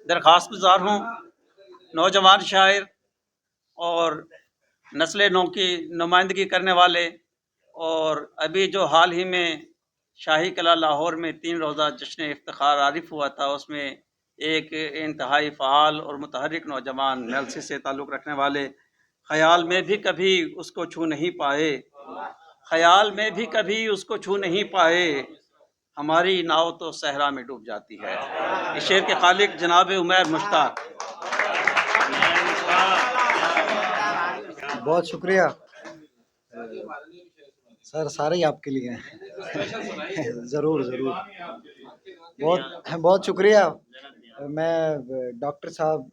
दरख्वास्त गुजार हूँ नौजवान शायर और नस्ल नौ की नुमाइंदगी करने वाले, और अभी जो हाल ही में शाही किला लाहौर में 3 रोज़ा जश्न इफ्तिखार आरिफ हुआ था, उसमें एक इंतहाई फ़ाल और मुतहर्रिक नौजवान मेलसी से ताल्लुक़ रखने वाले ख़याल में भी कभी उसको छू नहीं पाए, ख़याल में भी कभी उसको छू नहीं पाए, हमारी नाव तो सहरा में डूब जाती है। इस शेर के खालिक जनाब उमैर मुश्ताक। बहुत शुक्रिया सर, सारे ही आपके लिए हैं। ज़रूर ज़रूर, बहुत बहुत शुक्रिया। मैं डॉक्टर साहब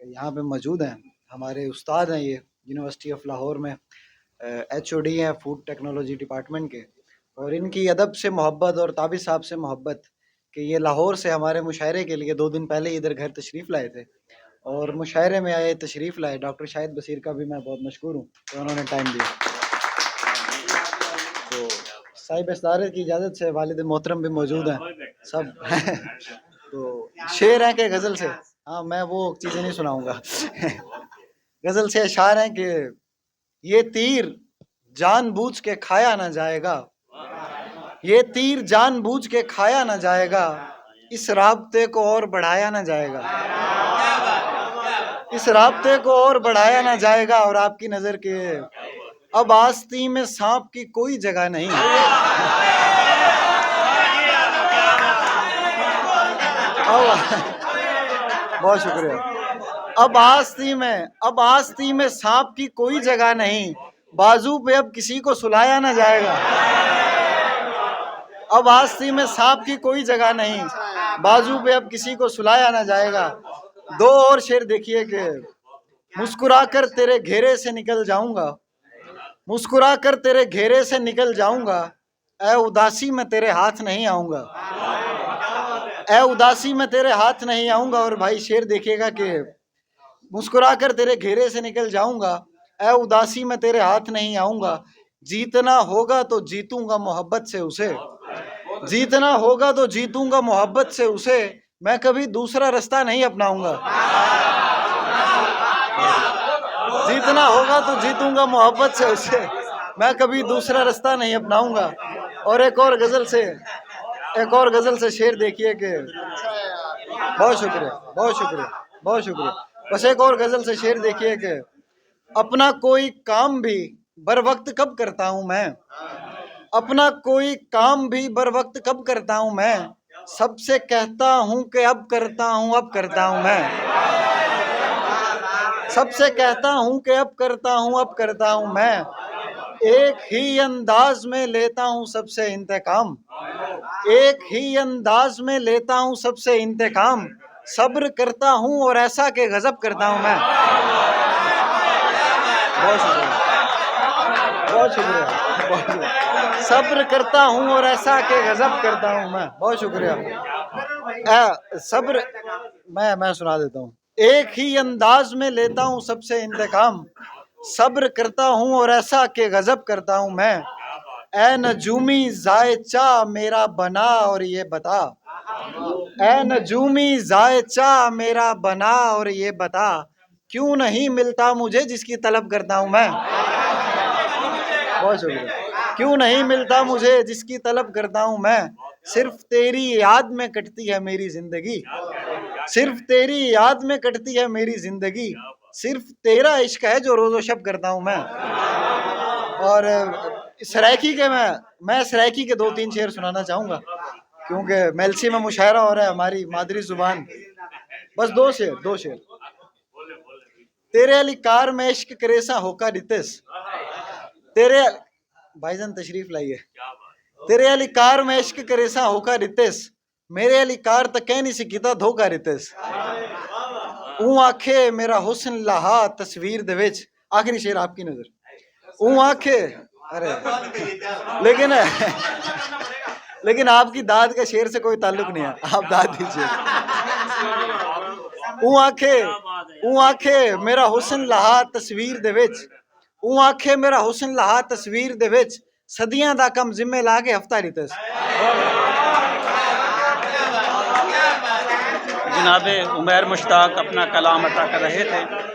यहाँ पे मौजूद हैं, हमारे उस्ताद हैं, ये यूनिवर्सिटी ऑफ लाहौर में HOD हैं फूड टेक्नोलॉजी डिपार्टमेंट के, और इनकी अदब से मोहब्बत और ताबिश साहब से मोहब्बत कि ये लाहौर से हमारे मुशायरे के लिए 2 दिन पहले इधर घर तशरीफ़ लाए थे और मुशायरे में आए, तशरीफ़ लाए। डॉक्टर शाहिद बसीर का भी मैं बहुत मशकूर हूँ कि उन्होंने टाइम दिया। तो साहिब इस्तारे की इजाज़त से वालिद मोहतरम भी मौजूद हैं सब। तो शेर हैं कि गज़ल से? हाँ, मैं वो चीज़ें नहीं सुनाऊँगा। गज़ल से अशार हैं कि ये तीर जानबूझ के खाया ना जाएगा, ये तीर जानबूझ के खाया ना जाएगा, इस राब्ते को और बढ़ाया ना जाएगा, इस राब्ते को और बढ़ाया ना जाएगा। और आपकी नज़र के अब आस्ती में सांप की कोई जगह नहीं। बहुत शुक्रिया। अब आस्ती में सांप की कोई जगह नहीं, बाजू पे अब किसी को सुलाया ना जाएगा। अब आस्ती में सांप की कोई जगह नहीं, बाजू पे अब किसी को सुलाया ना जाएगा। 2 और शेर देखिए कि मुस्कुराकर तेरे घेरे से निकल जाऊंगा, मुस्कुराकर तेरे घेरे से निकल जाऊंगा, ऐ उदासी में तेरे हाथ नहीं आऊंगा, ऐ उदासी में तेरे हाथ नहीं आऊंगा। और भाई शेर देखिएगा कि मुस्कुराकर तेरे घेरे से निकल जाऊंगा, ऐ उदासी में तेरे हाथ नहीं आऊंगा। जीतना होगा तो जीतूंगा मोहब्बत से उसे, जीतना होगा तो जीतूंगा मोहब्बत से उसे, मैं कभी दूसरा रास्ता नहीं अपनाऊंगा। जीतना होगा तो जीतूंगा मोहब्बत से उसे, मैं कभी दूसरा रास्ता नहीं अपनाऊंगा। और एक और गजल से शेर देखिए कि बहुत शुक्रिया, बहुत शुक्रिया, बहुत शुक्रिया। बस एक और गजल से शेर देखिए कि अपना कोई काम भी बर वक्त कब करता हूं मैं, अपना कोई काम भी बर वक्त कब करता हूं मैं, सबसे कहता हूं कि अब करता हूं, अब करता हूं मैं, सबसे कहता हूं कि अब करता हूं, अब करता हूं मैं। एक ही अंदाज में लेता हूं सबसे इंतकाम, एक ही अंदाज में लेता हूं सबसे इंतकाम, सब्र करता हूं और ऐसा के गजब करता हूं मैं। बहुत शुक्रिया, बहुत शुक्रिया, बहुत शुक्रिया। सब्र करता हूं और ऐसा के गजब करता हूं मैं। बहुत शुक्रिया। सब्र मैं सुना देता हूं। एक ही अंदाज में लेता हूं सबसे इंतकाम, सब्र करता हूं और ऐसा के गजब करता हूं मैं। ऐ नजूमी जायचा मेरा बना और ये बता, ऐ नजूमी जायचा मेरा बना और ये बता, क्यों नहीं मिलता मुझे जिसकी तलब करता हूं मैं। बहुत शुक्रिया। क्यों नहीं मिलता मुझे जिसकी तलब करता हूं मैं, सिर्फ तेरी याद में कटती है मेरी जिंदगी, सिर्फ तेरी याद में कटती है मेरी जिंदगी, सिर्फ तेरा इश्क है जो रोज़ो शब करता हूं मैं। और सराइकी के मैं सराइकी के 2-3 शेर सुनाना चाहूँगा क्योंकि मेलसी में मुशायरा हो रहा है, हमारी मादरी जुबान। बस 2 शेर। तेरे अली कार में इश्क करेसा होका रितेस, तेरे भाईजान तशरीफ लाइए। तेरे अली कार में इश्क करेसा होका रितेस, मेरे अली कार तक कह नहीं सिकीता धोखा रितेस, ऊ आखे मेरा हुस्न लहा तस्वीर दे विच। आखिरी शेर आपकी नजर। ऊ आखे, अरे लेकिन आपकी दाद का शेर से कोई ताल्लुक नहीं है, आप दाद दीजिए। ऊ आखे मेरा हुस्न लहा तस्वीर दे विच, ऊ आखे मेरा हुस्न लहा तस्वीर दे विच, सदियां दा कम जिम्मे ला के हफ्ता रितस। जनाब उमैर मुश्ताक अपना कलाम अता कर रहे थे।